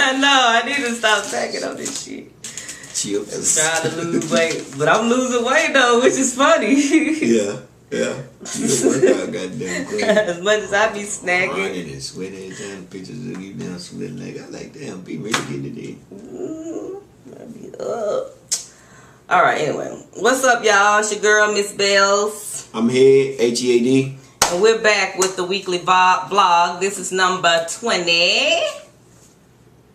I need to stop packing on this shit. Chips. I'm trying to lose weight, but I'm losing weight though, which is funny. Yeah. You work out, goddamn queen. As much as I be snacking. Running and sweating every time pictures of you down sweating like I like damn, be ready to get it in. I be up. Alright, anyway. What's up, y'all? It's your girl, Ms.B. I'm here, HEAD. And we're back with the weekly vlog. This is number 20.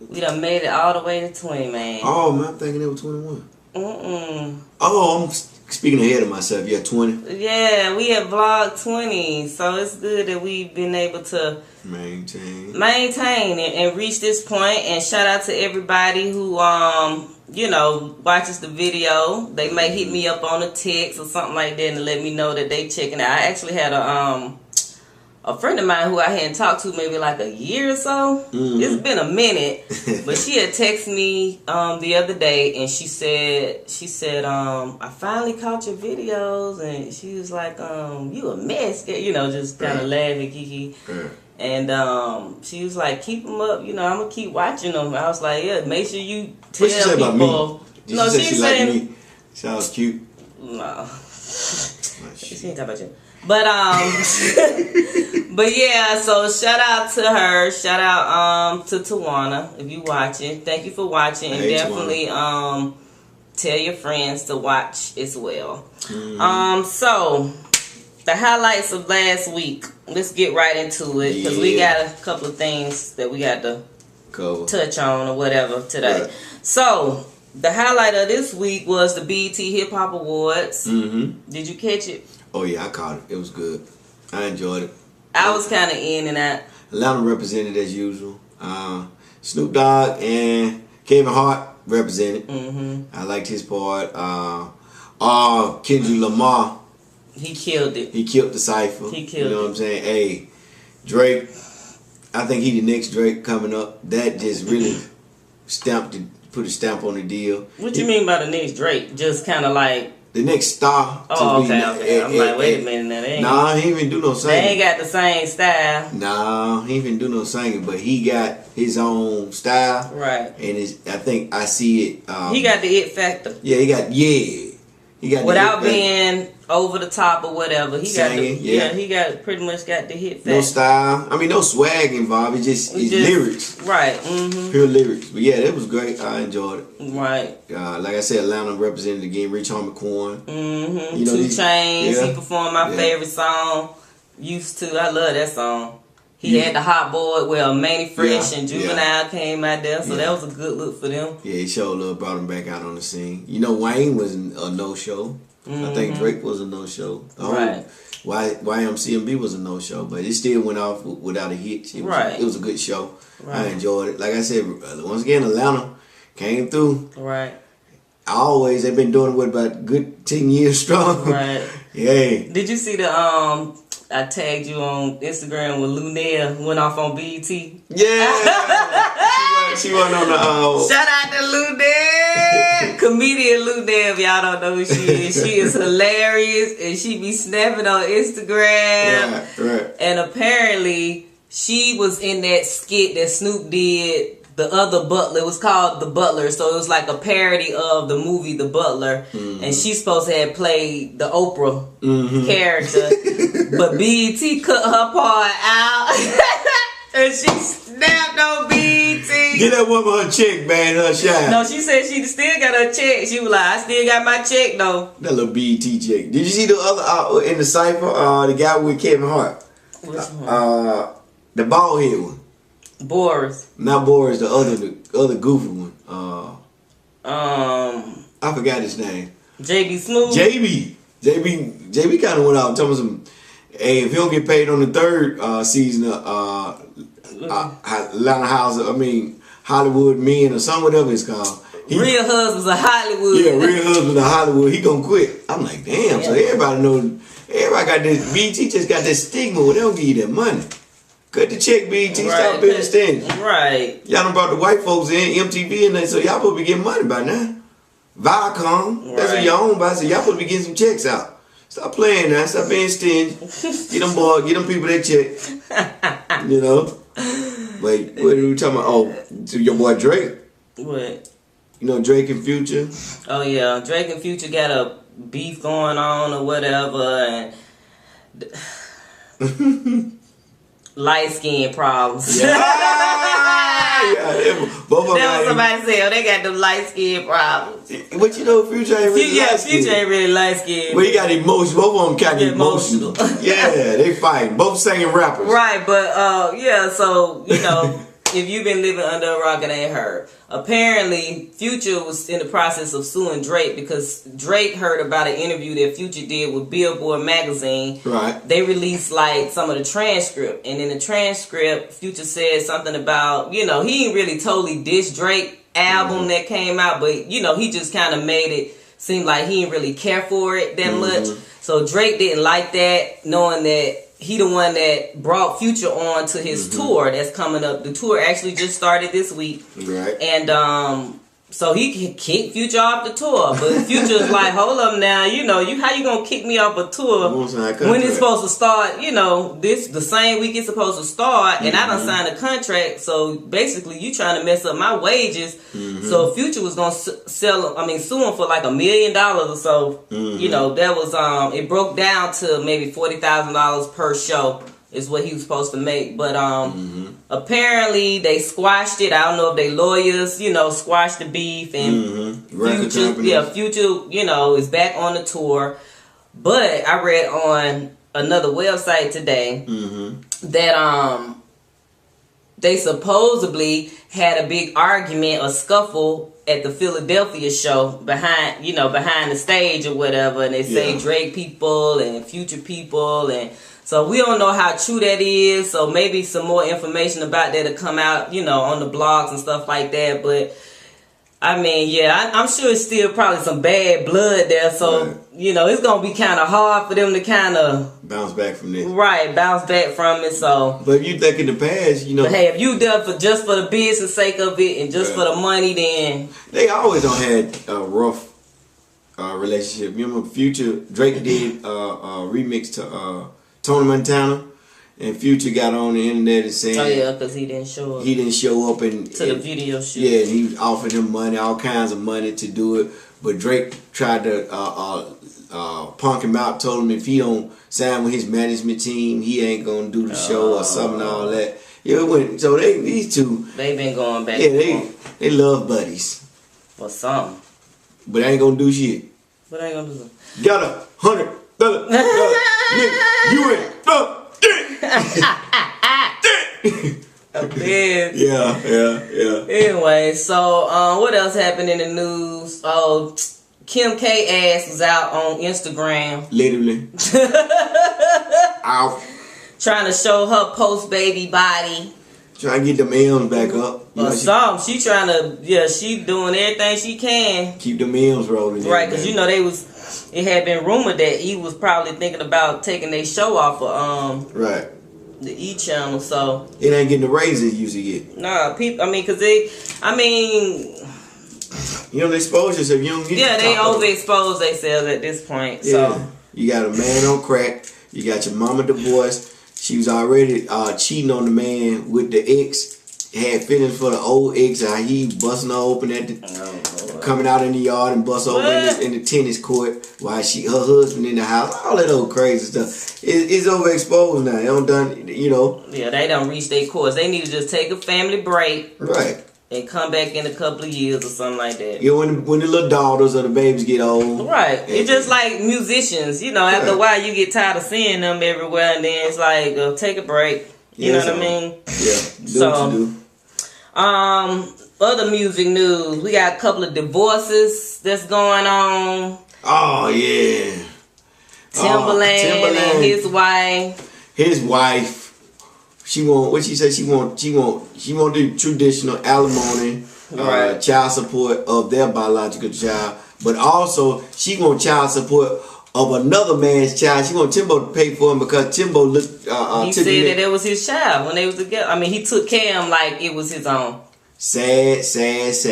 We done made it all the way to 20, man. Oh, man, I'm thinking it was 21. Mm-mm. Oh, I'm speaking ahead of myself. Yeah, 20. Yeah, we have vlog 20. So it's good that we've been able to maintain and reach this point. And shout out to everybody who, watches the video. They may hit me up on a text or something like that and let me know that they checking out. I actually had a friend of mine who I hadn't talked to maybe like a year or so. Mm-hmm. It's been a minute, but she had texted me the other day and she said I finally caught your videos, and she was like, you a mess, just kind of laughing, kiki. And she was like, keep them up, I'm gonna keep watching them. I was like, yeah, make sure you tell people. About me? No, she said she liked me. She was cute. No, she ain't talking about you. But but yeah, so shout out to her, shout out to Tawana if you watching. Thank you for watching, and definitely tell your friends to watch as well. Mm-hmm. So the highlights of last week. Let's get right into it because we got a couple of things that we got to touch on or whatever today. Right. So the highlight of this week was the BET Hip Hop Awards. Mm-hmm. Did you catch it? Oh yeah, I caught it. It was good. I enjoyed it. I was kind of in and out. Atlanta represented as usual. Snoop Dogg and Kevin Hart represented. Mm-hmm. I liked his part. Kendrick Lamar. He killed it. He killed the Cypher. He killed it. You know what I'm saying? Hey, Drake. I think he the next Drake coming up. That just really put a stamp on the deal. What you mean by the next Drake? Just kind of like the next star. Oh, okay. I'm like, wait a minute. Nah, he ain't even do no singing. They ain't got the same style. Nah, he ain't even do no singing, but he got his own style. Right. And I think I see it. He got the it factor. Yeah, he got without being over the top or whatever. He singing, got he got pretty much got the hit factor. No style. I mean, no swag involved. It's just lyrics. Right. Mm-hmm. Pure lyrics. But yeah, that was great. I enjoyed it. Right. Like I said, Atlanta represented again. Rich Homie Quan. Mm-hmm. 2 Chainz. He performed my favorite song. Used to. I love that song. He had the Hot Boy. Well, Manny Fresh and Juvenile came out there, so that was a good look for them. Yeah, he showed love, brought him back out on the scene. Wayne was a no-show. Mm-hmm. I think Drake was a no-show. Right. YMCMB was a no-show, but it still went off without a hit. It was a good show. Right. I enjoyed it. Like I said, once again, Atlanta came through. Right. They've been doing it about a good 10 years strong. Right. Yeah. Did you see the I tagged you on Instagram with Luenell went off on BET? Yeah. she went on the shout out to Luenell. Comedian Luenell, if y'all don't know who she is. She is hilarious and she be snapping on Instagram. Right. And apparently she was in that skit that Snoop did. The other Butler. It was called The Butler, so it was like a parody of the movie The Butler. Mm-hmm. And she's supposed to have played the Oprah character, but BET cut her part out, and she snapped on BET. Get that woman her check, man, her shine. No, she said she still got her check. She was like, I still got my check though. That little BET check. Did you see the other in the Cypher? The guy with Kevin Hart. Which one? The bald head one. Boris. Not Boris, the other goofy one. I forgot his name. JB Smooth. JB kind of went out telling some, hey, if he don't get paid on the third season of Atlanta House, Hollywood Men or something, whatever it's called. Real Husbands of Hollywood. Yeah, Real Husbands of Hollywood. He gonna quit. I'm like, damn. Yeah. So everybody know. Everybody got this. BT just got this stigma where they don't give you that money. Cut the check, BT. Right. Stop being stingy. Right. Y'all done brought the white folks in, MTV, and they so y'all supposed to be getting money by now. Viacom, that's what y'all own by, so y'all supposed to be getting some checks out. Stop playing now. Stop being stingy. Get them people that check. Wait, what are we talking about? Oh, to your boy Drake. What? You know Drake and Future? Oh yeah, Drake and Future got a beef going on or whatever, and light skin problems. Yeah. Both of That was somebody said, oh, they got them light skin problems. But you know, Future ain't really light skin. Future ain't really light skin. But he got emotion. Both of them kind of emotional. Yeah, they fighting. Both singing rappers. Right, but yeah, so, you know, if you've been living under a rock, it ain't heard. Apparently, Future was in the process of suing Drake because Drake heard about an interview that Future did with Billboard magazine. Right. They released like some of the transcript, and in the transcript, Future said something about, you know, he ain't really totally diss Drake album that came out, but you know, he just kind of made it seem like he didn't really care for it that much. So Drake didn't like that, knowing that he the one that brought Future on to his tour that's coming up. The tour actually just started this week. Right. And so he kicked Future off the tour. But Future's like, hold up now, you know, how you gonna kick me off a tour when it's supposed to start, you know, the same week it's supposed to start, and I done signed a contract, so basically you trying to mess up my wages. So Future was gonna sue him for like $1 million or so. You know, that was it broke down to maybe $40,000 per show is what he was supposed to make, but apparently they squashed it. I don't know if they lawyers, you know, squashed the beef, and Future, you know, is back on the tour. But I read on another website today that they supposedly had a big argument or scuffle at the Philadelphia show behind the stage or whatever, and they say Drake people and Future people, and so we don't know how true that is. So maybe some more information about that will come out, you know, on the blogs and stuff like that. But I mean, yeah, I'm sure it's still probably some bad blood there. So you know, it's gonna be kind of hard for them to kind of bounce back from this. Right, bounce back from it. So, but if you think in the past, you know, but hey, if you done for just for the business sake of it and just for the money, then they always don't had a rough relationship. Remember, Drake did a remix to Tony Montana, and Future got on the internet and saying, oh yeah, because he didn't show up. He didn't show up to the video shoot. Yeah, and he was offering him money, all kinds of money to do it. But Drake tried to punk him out, told him if he don't sign with his management team, he ain't gonna do the show or something, all that. Yeah, it went. So these two, they've been going back. Yeah, they love buddies. For something. But they ain't gonna do shit. But they ain't gonna do something. Got $100. Nigga, you ain't Yeah. Anyway, so what else happened in the news? Oh, Kim K ass was out on Instagram. Literally. Ow. Trying to show her post-baby body. Trying to get them M's back up. Or something. She trying to, she doing everything she can. Keep them M's rolling. Right, because you know it had been rumored that he was probably thinking about taking their show off of the E channel, so it ain't getting the raises you used to get. Nah, people. I mean, you don't expose yourself. You don't get. Yeah, they overexpose themselves at this point. Yeah. So you got a man on crack. You got your mama divorced. She was already cheating on the man with the ex. Had feelings for the old ex. How he busting her open at the coming out in the yard and bust over in the tennis court while her husband in the house. All that old crazy stuff. It's overexposed now. They don't done, you know. Yeah, they don't reach their course. They need to just take a family break. Right. And come back in a couple of years or something like that. Yeah, when the little daughters or the babies get old. Right. It's just like musicians. You know, after a while you get tired of seeing them everywhere, and then it's like, take a break. You know what I mean? Yeah. Do what you do. Other music news. We got a couple of divorces that's going on. Oh, yeah. Timbaland and his wife. His wife. She want what she said. She want the traditional alimony, child support of their biological child, but also she want child support of another man's child. She want Timbo to pay for him because Timbo looked. He said that it was his child when they was together. I mean, he took Cam like it was his own. Sad. That's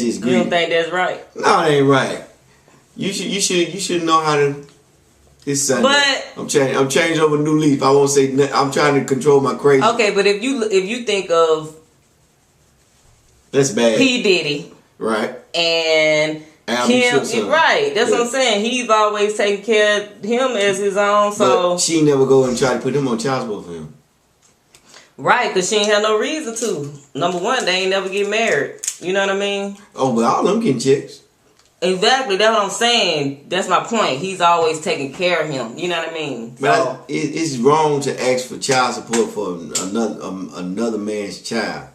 just greedy. You don't think that's right? No, it ain't right. You should know how to It's Sunday. But I'm changing over a new leaf. I won't say. I'm trying to control my crazy. Okay, but if you think of that's bad. P Diddy, right, and Kim, right? That's what I'm saying. He's always taking care of him as his own. So but she never go and try to put him on child support for him. Right, because she ain't had no reason to. Number one, they ain't never get married. You know what I mean? Oh, but all of them getting chicks. Exactly, that's what I'm saying. That's my point. He's always taking care of him. You know what I mean? But it's wrong to ask for child support for another man's child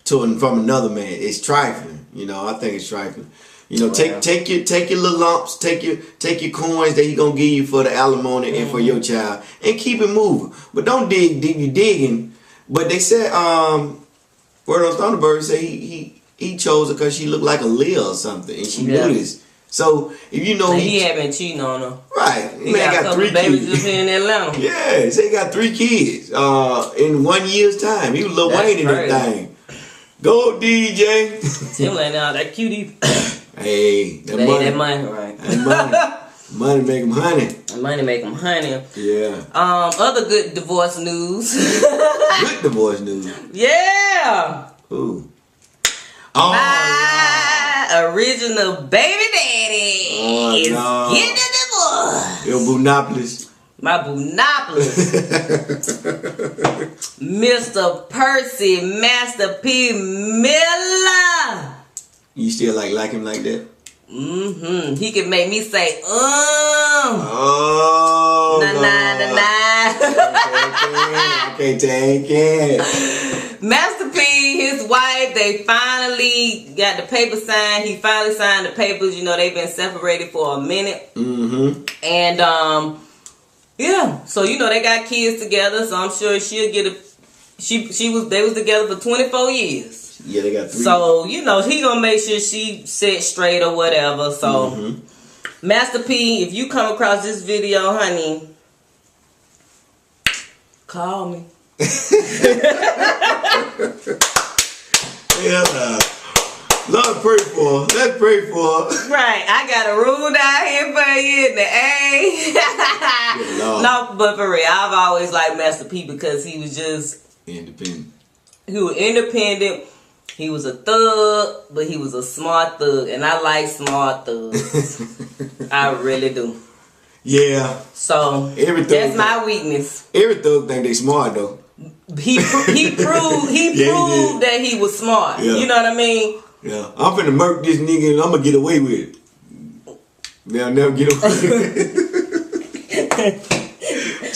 from another man. It's trifling. You know, I think it's trifling. You know, take your little lumps, take your coins that he gonna give you for the alimony and for your child, and keep it moving. But don't dig you digging. But they said, Word on Thunderbird said he chose her because she looked like a Leah or something, and she knew this. So if you know he had been cheating on her, right? He got 3 babies just here in Atlanta. Yeah, so he got 3 kids in 1 year's time. He was Lil Wayne in that thing. Go DJ. Timbaland now that cutie. Hey, that money, right? That money make him honey. That money make him honey. Yeah. Other good divorce news. Good divorce news. Yeah. Ooh. My original baby daddy is getting a divorce. Your Boonopolis. My Boonopolis. Mr. Percy Master P. Miller. You still like him like that? Mm-hmm. He can make me say, oh, nah. I can't take it. Master P, his wife, they finally got the paper signed. He finally signed the papers. You know, they've been separated for a minute. Mm-hmm. And, yeah. So, you know, they got kids together. So, I'm sure she'll get they was together for 24 years. Yeah, they got 3. So, you know, he gonna make sure she set straight or whatever. So, Master P, if you come across this video, honey, call me. Yeah, Lord, pray for her. Let's pray for her. Right, I got a room down here for you in the A. No, but for real, I've always liked Master P because he was just independent. He was independent. He was a thug, but he was a smart thug, and I like smart thugs. I really do. Yeah. So that's my weakness. Every thug think they smart though. He proved that he was smart. Yeah. You know what I mean? Yeah. I'm finna murk this nigga and I'm gonna get away with it. They'll never get away with it.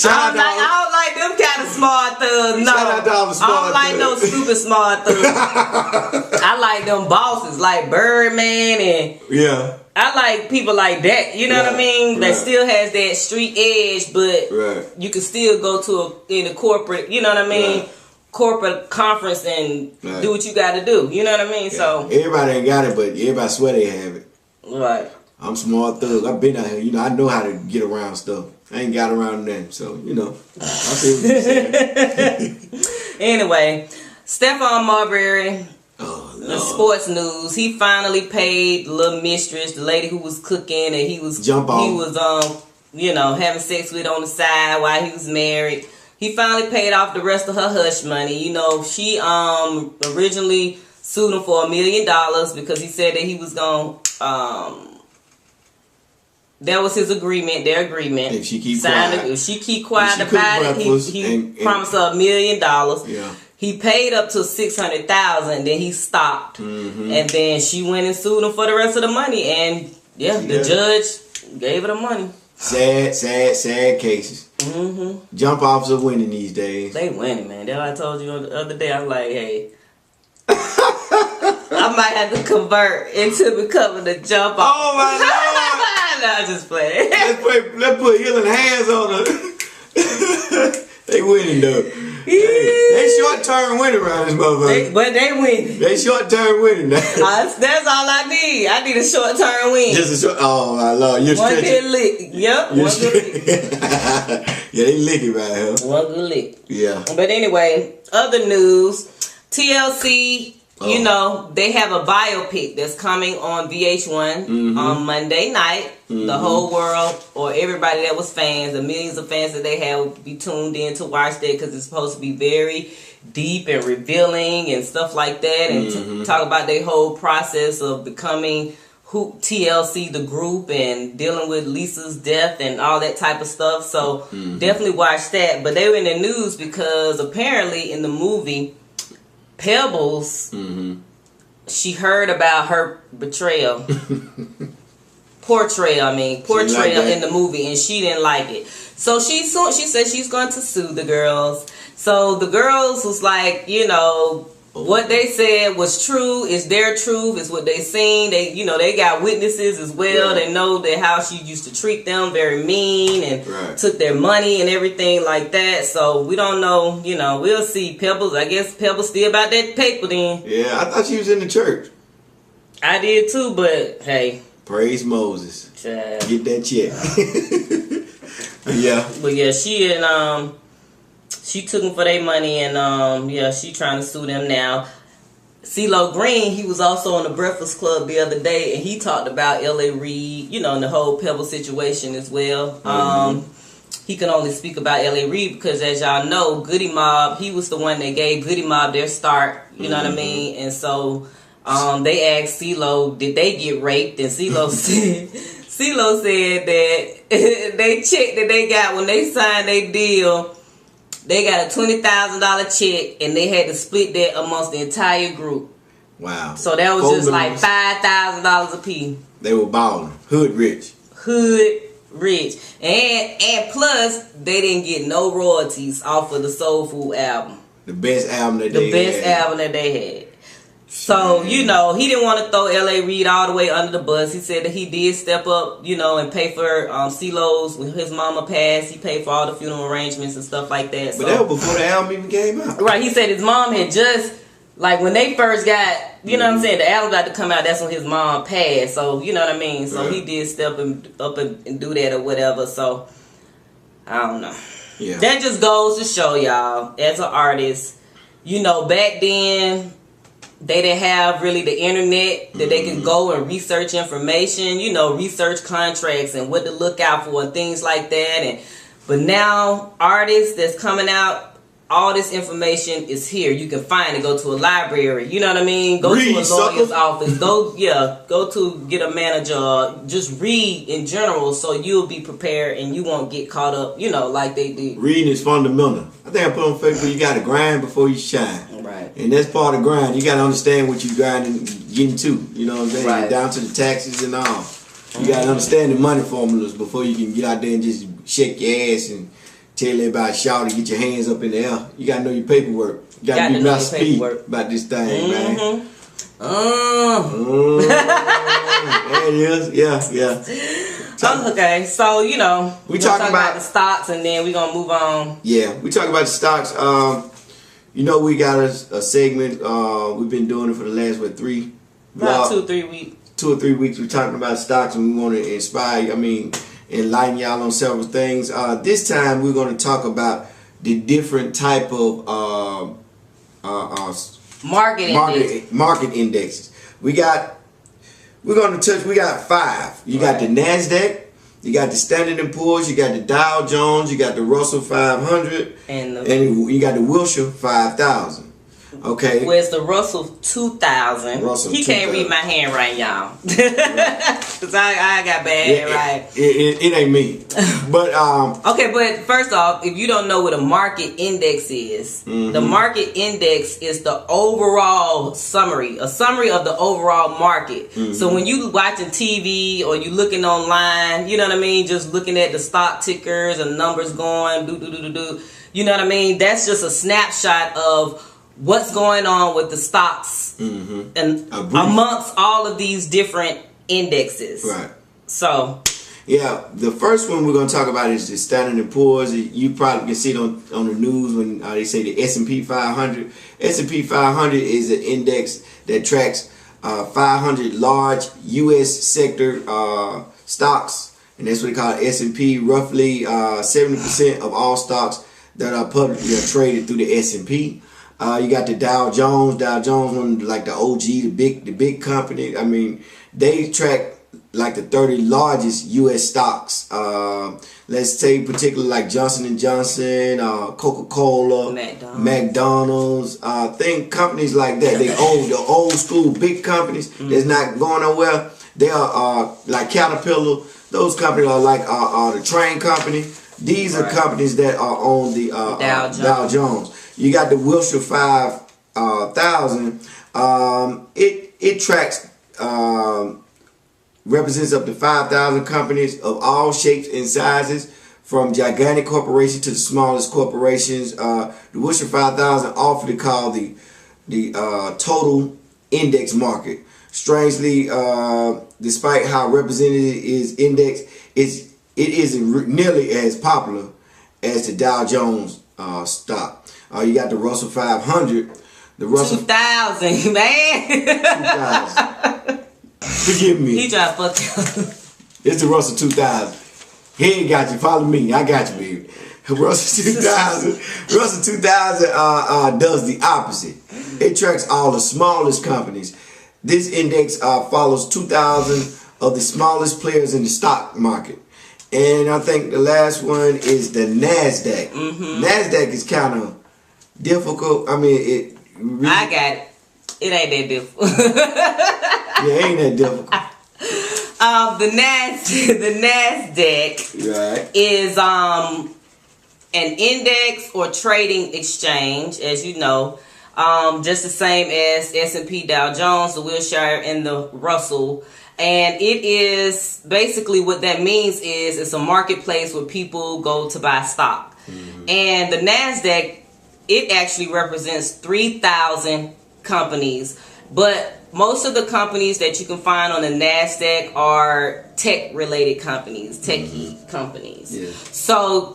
I don't like them kind of smart thugs. No, I don't like no stupid smart thugs. I like them bosses like Birdman and I like people like that. You know what I mean? That still has that street edge, but you can still go in a corporate. You know what I mean? Corporate conference and do what you got to do. You know what I mean? So everybody ain't got it, but everybody swear they have it. Right. I'm smart thug. I've been out here. You know, I know how to get around stuff. I ain't got around them, so you know. I see what you're saying. Anyway, Stephon Marbury, the sports news. He finally paid little mistress, the lady who was cooking, and he was you know, having sex with on the side while he was married. He finally paid off the rest of her hush money. You know, she originally sued him for $1 million because he said that he was gonna that was his agreement, their agreement. If she keep quiet. If she keep quiet about it, he promised her $1 million. Yeah. He paid up to $600,000, then he stopped. Mm-hmm. And then she went and sued him for the rest of the money. And the judge gave her the money. Sad cases. Mm-hmm. Jump offs are winning these days. They winning, man. That's what I told you the other day. I was like, hey, I might have to convert into becoming a jump off. Oh my Lord. No, I just playing. Let's put healing hands on her. They winning though. They short term winning around this motherfucker. But they winning. They short term winning now. That's all I need. I need a short term win. Just a short. Oh my Lord, you're one stretching. good lick. Yep. One good lick. Yeah, they lick it right here. One good lick. Yeah. But anyway, other news. TLC You know, they have a biopic that's coming on VH1 on Monday night. The whole world, or everybody that was fans, the millions of fans that they had, will be tuned in to watch that because it's supposed to be very deep and revealing and stuff like that, and to talk about their whole process of becoming TLC, the group, and dealing with Lisa's death and all that type of stuff. So definitely watch that. But they were in the news because apparently in the movie Pebbles, she heard about her portrayal in the movie, and she didn't like it. So she said she's going to sue the girls. So the girls was like, you know, what they said was true. Is their truth. Is what they seen. They, you know, they got witnesses as well. Right. They know that how she used to treat them very mean and took their money and everything like that. So we don't know. You know, we'll see. Pebbles. I guess Pebbles still about that paper then. Yeah, I thought she was in the church. I did too, but hey, praise Moses. Child. Get that check. Yeah. But yeah, she and she took them for their money, and yeah, she trying to sue them now. CeeLo Green, he was also on the Breakfast Club the other day, and he talked about L.A. Reid, you know, and the whole Pebble situation as well. He can only speak about L.A. Reid because, as y'all know, Goody Mob, he was the one that gave Goody Mob their start, you know what I mean? And so they asked CeeLo, did they get raped? And CeeLo said that they checked that they got when they signed their deal. They got a $20,000 check, and they had to split that amongst the entire group. Wow. So that was just like $5,000 a piece. They were balling. Hood rich. And plus, they didn't get no royalties off of the Soul Food album. The best album that they had. So, you know, he didn't want to throw L.A. Reid all the way under the bus. He said that he did step up, you know, and pay for CeeLo's. When his mama passed, he paid for all the funeral arrangements and stuff like that. But that was before the album even came out. Right, he said his mom had just, like, when they first got, you know what I'm saying, the album got to come out, that's when his mom passed. So, you know what I mean? So he did step up and do that or whatever. So, I don't know. Yeah. That just goes to show y'all, as an artist, you know, back then, they didn't have really the internet that they could go and research information, you know, research contracts and what to look out for and things like that. But now, artists that's coming out, all this information is here. You can find it. Go to a library. You know what I mean? Go to a lawyer's office. Go to get a manager. Just read in general so you'll be prepared and you won't get caught up, you know, like they did. Reading is fundamental. I think I put on Facebook, you got to grind before you shine. Right. And that's part of grind. You got to understand what you grinding, getting to. You know what I'm saying? Right. Down to the taxes and all. You got to understand the money formulas before you can get out there and just shake your ass and tell everybody shout and get your hands up in the air. You got to know your paperwork. You got to be about speed about this thing, man. There it is. Yeah. Okay, so, you know, we talking about the stocks, and then we're going to move on. Yeah, we talk about the stocks. You know, we got a segment. We've been doing it for the last, 3? About 2 or 3 weeks. 2 or 3 weeks. We're talking about stocks, and we want to inspire, enlighten y'all on several things. This time, we're going to talk about the different type of market indexes. We got 5. You got the NASDAQ, you got the Standard & Poor's, you got the Dow Jones, you got the Russell 500, and you got the Wilshire 5000. Okay. Where's the Russell 2000? He can't read my handwriting, y'all. Because I got bad handwriting. It ain't me. But okay, but first off, if you don't know what a market index is, the market index is the overall summary, a summary of the overall market. So when you watching TV or you looking online, you know what I mean, just looking at the stock tickers and numbers going, you know what I mean? That's just a snapshot of what's going on with the stocks and amongst all of these different indexes. Right. So, yeah, the first one we're going to talk about is the Standard & Poor's. You probably can see it on the news when they say the S&P 500. S&P 500 is an index that tracks 500 large U.S. sector stocks, and that's what they call S&P. Roughly 70% of all stocks that are publicly traded through the S&P. You got the Dow Jones. Dow Jones, one like the OG, the big company. I mean, they track like the 30 largest U.S. stocks. Let's say particularly like Johnson & Johnson, Coca-Cola, McDonald's, companies like that. They own the old school big companies that's not going nowhere. They are like Caterpillar. Those companies are like the train company. These are companies that are on the Dow Jones. You got the Wilshire 5000. It tracks, represents up to 5,000 companies of all shapes and sizes, from gigantic corporations to the smallest corporations. The Wilshire 5000 often called the total index market. Strangely, despite how represented it is indexed, it isn't nearly as popular as the Dow Jones stock. You got the Russell 500. The Russell 2000, man. 2000. Forgive me. He tried to fuck you. It's the Russell 2000. He ain't got you. Follow me. I got you, baby. Russell 2000. Russell 2000 does the opposite. It tracks all the smallest companies. This index follows 2,000 of the smallest players in the stock market. And I think the last one is the NASDAQ. NASDAQ is kind of difficult. I mean, I got it. It ain't that difficult. Yeah, it ain't that difficult. The NASDAQ is an index or trading exchange, as you know. Just the same as S&P, Dow Jones, the Wilshire, and the Russell. And it is basically, what that means is it's a marketplace where people go to buy stock. And the NASDAQ, it actually represents 3,000 companies. But most of the companies that you can find on the NASDAQ are tech-related companies, techie companies. Yeah. So,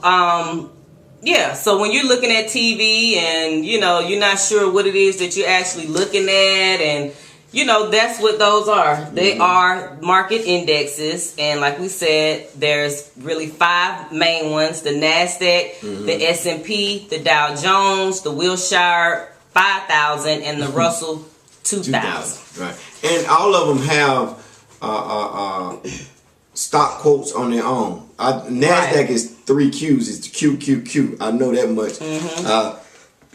so when you're looking at TV and, you're not sure what it is that you're actually looking at, and, that's what those are. They are market indexes. And like we said, there's really 5 main ones: the NASDAQ, the S&P, the Dow Jones, the Wilshire 5000, and the Russell 2000. Right. And all of them have stock quotes on their own. NASDAQ is 3 Qs. It's the QQQ. I know that much.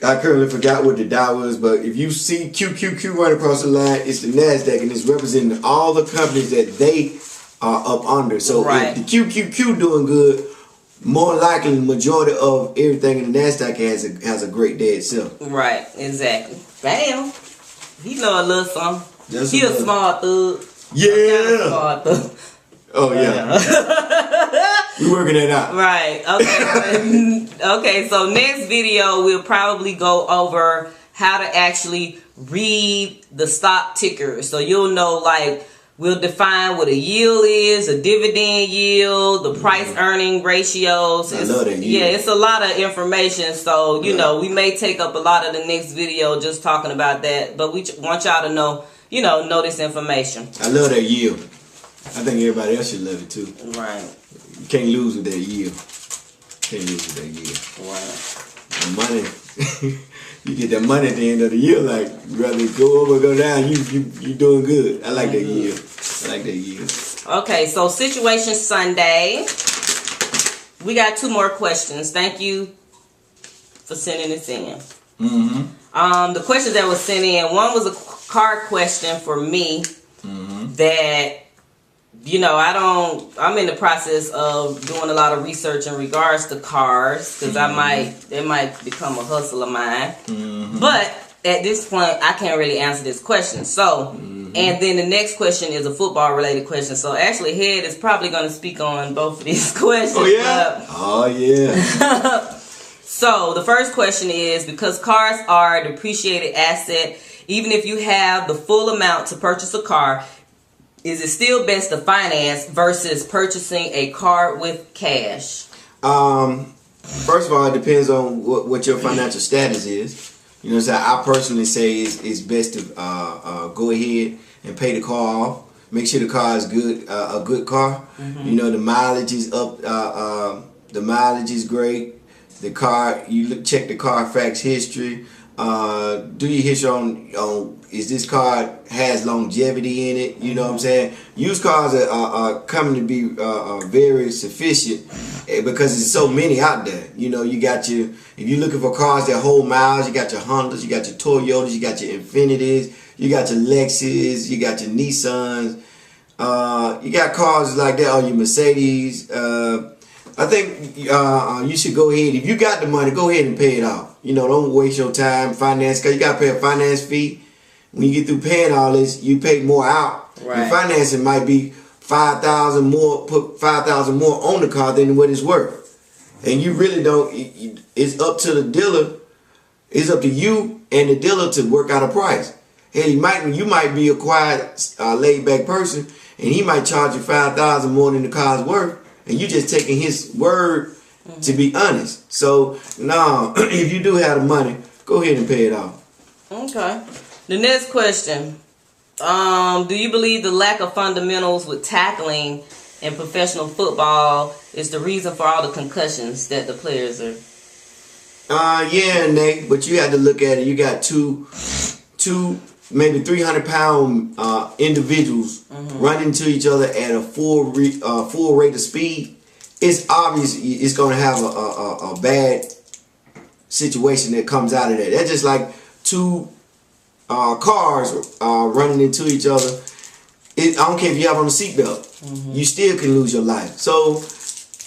I currently forgot what the Dow was, but if you see QQQ right across the line, it's the NASDAQ, and it's representing all the companies that they are up under. So if the QQQ doing good, more likely the majority of everything in the NASDAQ has a great day itself. Right, exactly. Bam. He know a little something. He a smart thug. Yeah. Smart thug. Oh yeah. We're working that out. Right. Okay. Okay. So next video we'll probably go over how to actually read the stock ticker. So you'll know, like, we'll define what a yield is, a dividend yield, the price earning ratios. I love that yield. Yeah, it's a lot of information. So, we may take up a lot of the next video just talking about that. But we want y'all to know, know this information. I love that yield. I think everybody else should love it too. Right. You can't lose with that yield. Can't lose with that yield. Right. The money. You get that money at the end of the year, like, rather go over or go down, you doing good. I like that yield. I like that yield. Okay, so Situation Sunday. We got 2 more questions. Thank you for sending this in. The questions that was sent in, one was a card question for me that, I'm in the process of doing a lot of research in regards to cars, because it might become a hustle of mine. But at this point, I can't really answer this question. So, and then the next question is a football related question. So actually, Head is probably going to speak on both of these questions. Oh yeah. Oh yeah. So the first question is, because cars are a depreciated asset, even if you have the full amount to purchase a car, is it still best to finance versus purchasing a car with cash? First of all, it depends on what your financial status is. So I personally say it's best to go ahead and pay the car off. Make sure the car is good, a good car. The mileage is up. The mileage is great. The car, check the Carfax history. Do your history on is this car has longevity in it? You know what I'm saying? Used cars are coming to be very sufficient because there's so many out there. You know, you got if you're looking for cars that hold miles, you got your Hondas, you got your Toyotas, you got your Infinitis, you got your Lexus, you got your Nissans, you got cars like that, or your Mercedes. I think you should go ahead. If you got the money, go ahead and pay it off. You know, don't waste your time finance, because you got to pay a finance fee. When you get through paying all this, you pay more out. Right. Your financing might be $5,000 more, put $5,000 more on the car than what it's worth. And you really don't. It's up to the dealer. It's up to you and the dealer to work out a price. Hey, you might be a quiet, laid back person, and he might charge you $5,000 more than the car's worth, and you just taking his word to be honest. So now, if you do have the money, go ahead and pay it off. Okay. The next question. Do you believe the lack of fundamentals with tackling in professional football is the reason for all the concussions that the players are? Yeah, Nate, but you have to look at it. You got two maybe 300-pound individuals running into each other at a full rate of speed. It's obvious it's going to have a bad situation that comes out of that. That's just like two cars running into each other. I don't care if you have on a seatbelt, you still can lose your life. So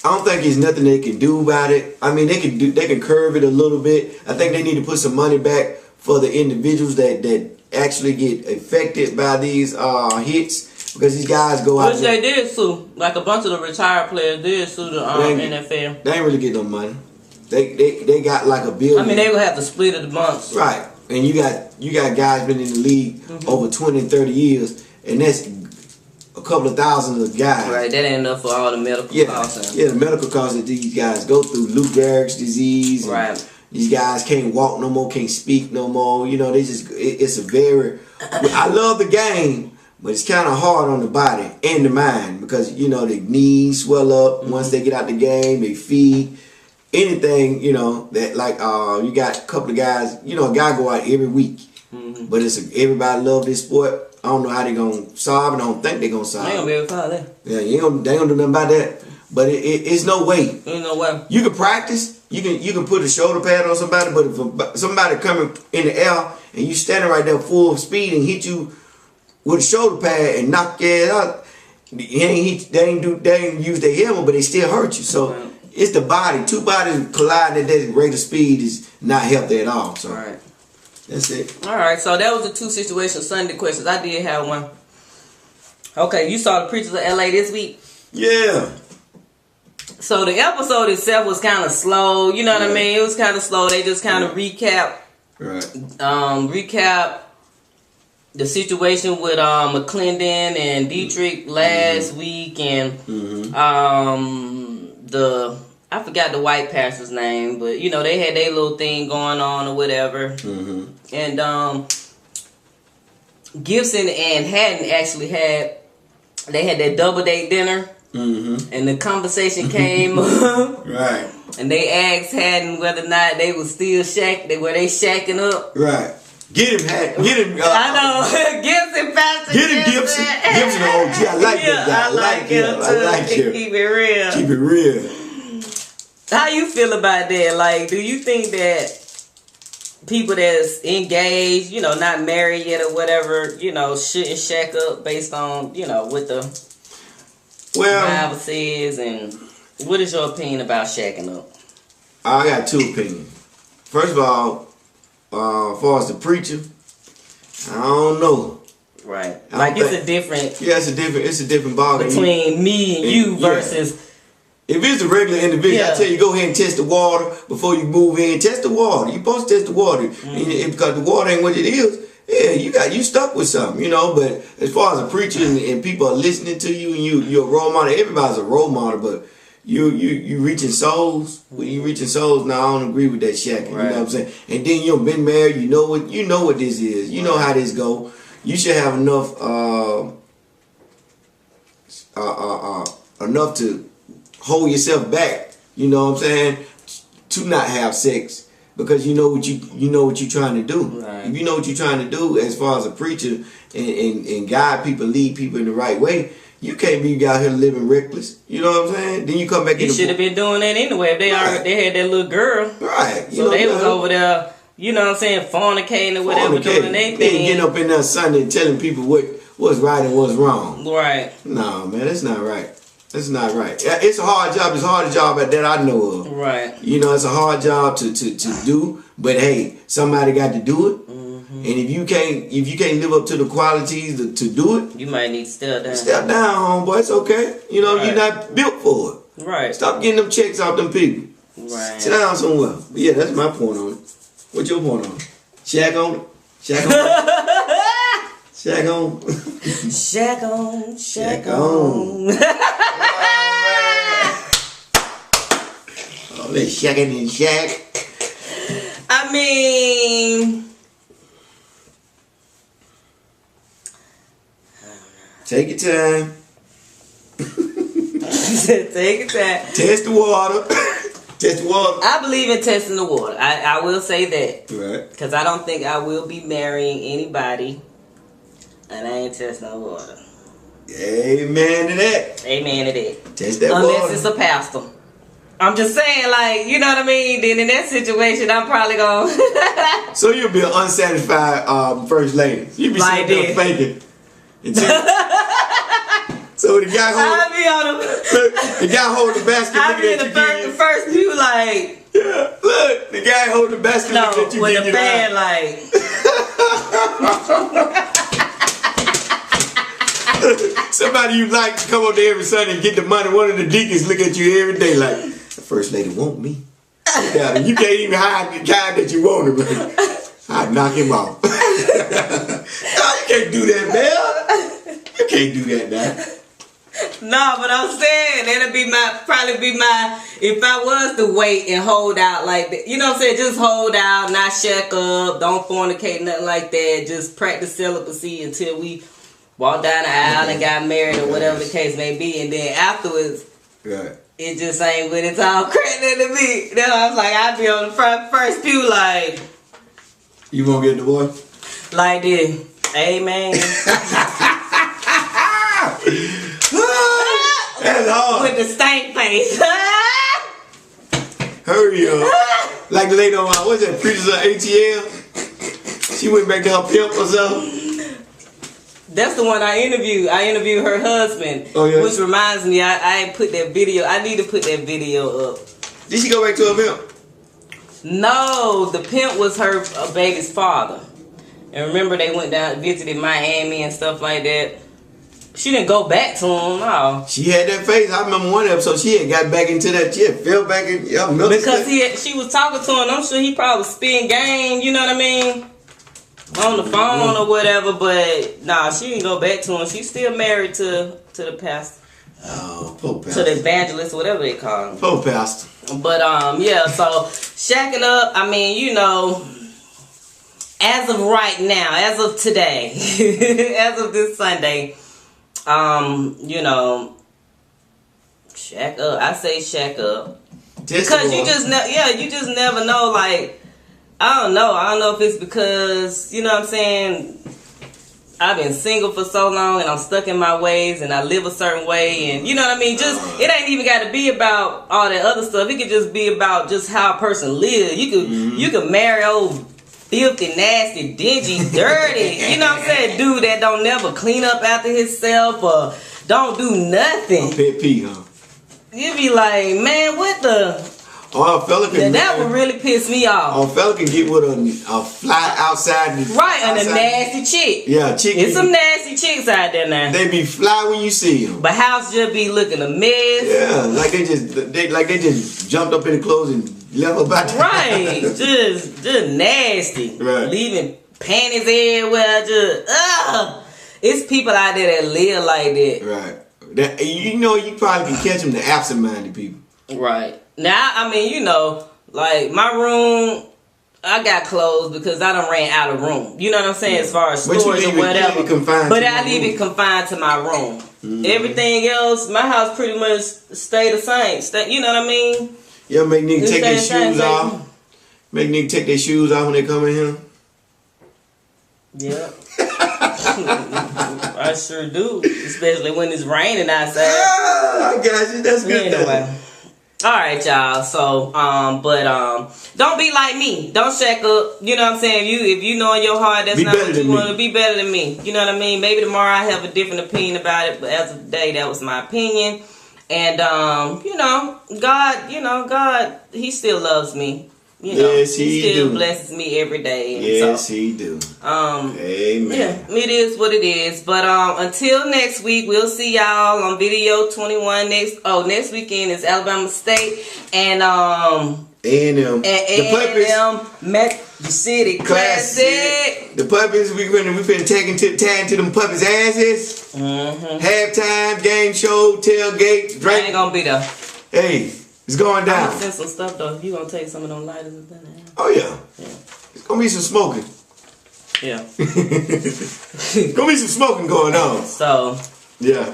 I don't think there's nothing they can do about it. I mean, they can curve it a little bit. I think they need to put some money back for the individuals that actually get affected by these hits, because these guys go out. Which they did sue. Like a bunch of the retired players did sue the NFL. They ain't really get no money. They got like $1 billion. I mean, they would have to split it amongst. Right. And you got guys been in the league over 20 and 30 years, and that's a couple of thousands of guys. Right, that ain't enough for all the medical costs. Yeah, the medical costs that these guys go through, Lou Gehrig's disease. Right. These guys can't walk no more, can't speak no more. You know, it's a very, I love the game, but it's kind of hard on the body and the mind, because, you know, their knees swell up once they get out the game, their feet. Anything, you know, that like you got a couple of guys, you know, a guy go out every week, but everybody love this sport. I don't know how they gonna solve it. I don't think they gonna solve it. They ain't gonna be able to solve that. Yeah, they ain't gonna do nothing about that. But it's no way. Ain't no way. You can practice. You can put a shoulder pad on somebody, but if somebody coming in the air and you standing right there full speed and hit you with a shoulder pad and knock your ass out, they ain't use their helmet, but they still hurt you. So. It's the body. Two bodies colliding at that rate of speed is not healthy at all. So right. That's it. All right. So that was the two situation Sunday questions. I did have one. Okay, you saw the Preachers of LA this week? Yeah. So the episode itself was kind of slow. You know what I mean? It was kind of slow. They just kind of recap the situation with McClendon and Dietrich last week, and I forgot the white pastor's name, but you know, they had their little thing going on or whatever. And Gibson and Haddon actually had that double date dinner, and the conversation came up. Right. And they asked Haddon whether or not they was still were they shacking up. Right. Get him, Haddon. Get him. I know. Gibson, Pastor. Get him, Gibson. Gibson, OG. I like that guy. I like him. I like him. Keep it real. Keep it real. How you feel about that? Like, do you think that people that's engaged, you know, not married yet or whatever, you know, shouldn't shack up based on, you know, what the Bible says? And what is your opinion about shacking up? I got two opinions. First of all, as far as the preacher, I don't know. Right. Like it's a different. Yeah, it's a different ballgame between me and you versus. If it's a regular individual, I tell you, go ahead and test the water before you move in. Test the water. You're supposed to test the water, because the water ain't what it is. Yeah, you stuck with something, you know. But as far as a preacher and people are listening to you and you're a role model. Everybody's a role model, but you reaching souls. When you reaching souls, now I don't agree with that shacking. You know what I'm saying? And then you've been married. You know what this is. You know how this go. You should have enough to hold yourself back, you know what I'm saying, to not have sex because you know what you're trying to do. Right. If you know what you're trying to do as far as a preacher and guide people, lead people in the right way, you can't be out here living reckless. You know what I'm saying? Then you come back in. You should have been doing that anyway. If they had that little girl. Right. So they was over there, you know what I'm saying, fornicating or whatever, doing their thing. They getting up in there Sunday and telling people what's right and what's wrong. Right. No, man, that's not right. That's not right. It's a hard job. It's a hard job that I know of. Right. You know, it's a hard job to do. But hey, somebody got to do it. Mm-hmm. And if you can't live up to the qualities to do it, you might need to step down. Step down, homeboy. It's okay. You know, Right. you're not built for it. Right. Stop getting them checks off them people. Right. Sit down somewhere. But yeah, that's my point on it. What's your point on it? Shaq on it? Shaq on it? Shaq on. Shaq on. Shaq on. on. Oh, let's shacking and shack. I mean, take your time. take your time. Test the water. Test the water. I believe in testing the water. I will say that. Right. Because I don't think I will be marrying anybody, and I ain't testing no water. Amen to that. Amen to that. Test that Unless water. it's a pastor. I'm just saying, like, you know what I mean? Then in that situation, I'm probably going So you'll be an unsatisfied first lady. You be like sitting there faking. So the guy hold the basket. I'll be in the first view, like. Yeah, look, the guy hold the basket. No, at you, with the fan, like. Somebody you like to come up there every Sunday and get the money. One of the deacons look at you every day like, the first lady want me. Yeah, you can't even hide the guy that you wanted, but I'd knock him off. No, you can't do that, man. You can't do that now. No, but I'm saying that'll probably be my, if I was to wait and hold out like that, you know what I'm saying, just hold out, not shack up, don't fornicate, nothing like that, just practice celibacy until we walk down the aisle and got married or whatever the case may be, and then afterwards, right. It just ain't what it's all credited to me. Then I was like, I'd be on the first pew like. You won't get the boy? Like this. Amen. That's hard. With the stank face. Hurry up. Like the lady on what's that, Preachers of ATL? She went back to her pimp or something. That's the one I interviewed. I interviewed her husband. Oh, yeah? Which reminds me, I ain't put that video. I need to put that video up. Did she go back to her pimp? No, the pimp was her baby's father. And remember they went down, visited Miami and stuff like that. She didn't go back to him, no. She had that face. I remember one episode she had got back into that. She had fell back in. Because she was talking to him. I'm sure he probably spin game, you know what I mean? On the phone or whatever, but nah, she didn't go back to him. She's still married to the pastor. Oh, poor pastor. To the evangelist, whatever they call him. Poor pastor. But yeah, so shacking up, I mean, you know, as of right now, as of today, as of this Sunday, you know, shack up. I say shack up. Because you just never know, like, I don't know if it's because, you know what I'm saying, I've been single for so long and I'm stuck in my ways and I live a certain way and, you know what I mean, just, it ain't even got to be about all that other stuff. It could just be about just how a person lives. You could marry old filthy, nasty, dingy, dirty, you know what I'm saying, dude that don't never clean up after himself or don't do nothing. Pet peeve, huh? You be like, man, what the... Oh, a fella can that would really piss me off. Oh, a fella can get with a fly outside. Right, and a nasty chick. Yeah, chick. There's some nasty chicks out there now. They be fly when you see them. But house just be looking a mess. Yeah, like they just jumped up in the clothes and left about. Right, just nasty. Right, leaving panties everywhere. It's people out there that live like that. Right. That, you know, you probably can catch them, the absent-minded people. Right. Now, I mean, you know, like my room, I got closed because I done ran out of room. You know what I'm saying? As far as storage or whatever. But I leave it confined to my room. Mm-hmm. Everything else, my house pretty much stay the same. You know what I mean? Yeah, make niggas take their shoes off. Make niggas take their shoes off when they come in here? Yeah. I sure do. Especially when it's raining outside. I got you. That's good. Anyway. Alright, y'all. So, don't be like me. Don't shack up. You know what I'm saying? If you know in your heart that's not what you want to be better than me. You know what I mean? Maybe tomorrow I have a different opinion about it, but as of today, that was my opinion. And God, He still loves me. Yes, He still do. blesses me every day. And yes, He do. Amen. Yeah, it is what it is. But until next week, we'll see y'all on video 21 next weekend is Alabama State and A&M. The Puppies City Classic. The Puppies, we finna tag to them Puppies asses. Halftime, game show, tailgate, drink. I ain't gonna be there. Hey, it's going down. I'm gonna send some stuff though. You gonna take some of them lighters and things? Oh yeah. It's gonna be some smoking. Yeah. It's gonna be some smoking going on. So yeah.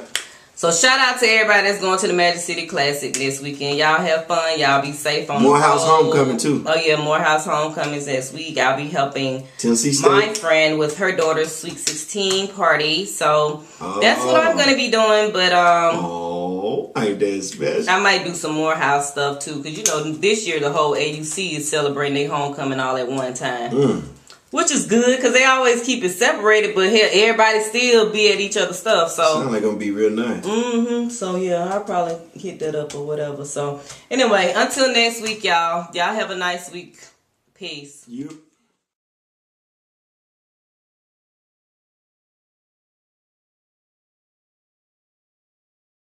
So shout out to everybody that's going to the Magic City Classic this weekend. Y'all have fun. Y'all be safe on Morehouse homecoming too. Oh yeah, Morehouse homecomings this week. I'll be helping TLC State. My friend with her daughter's Sweet 16 party. So that's what I'm gonna be doing. But ain't that special? I might do some Morehouse stuff too, because this year the whole AUC is celebrating their homecoming all at one time. Which is good, because they always keep it separated, but here, everybody still be at each other's stuff, so. Sound like gonna be real nice. So, yeah, I'll probably hit that up or whatever. So, anyway, until next week, y'all. Y'all have a nice week. Peace. You.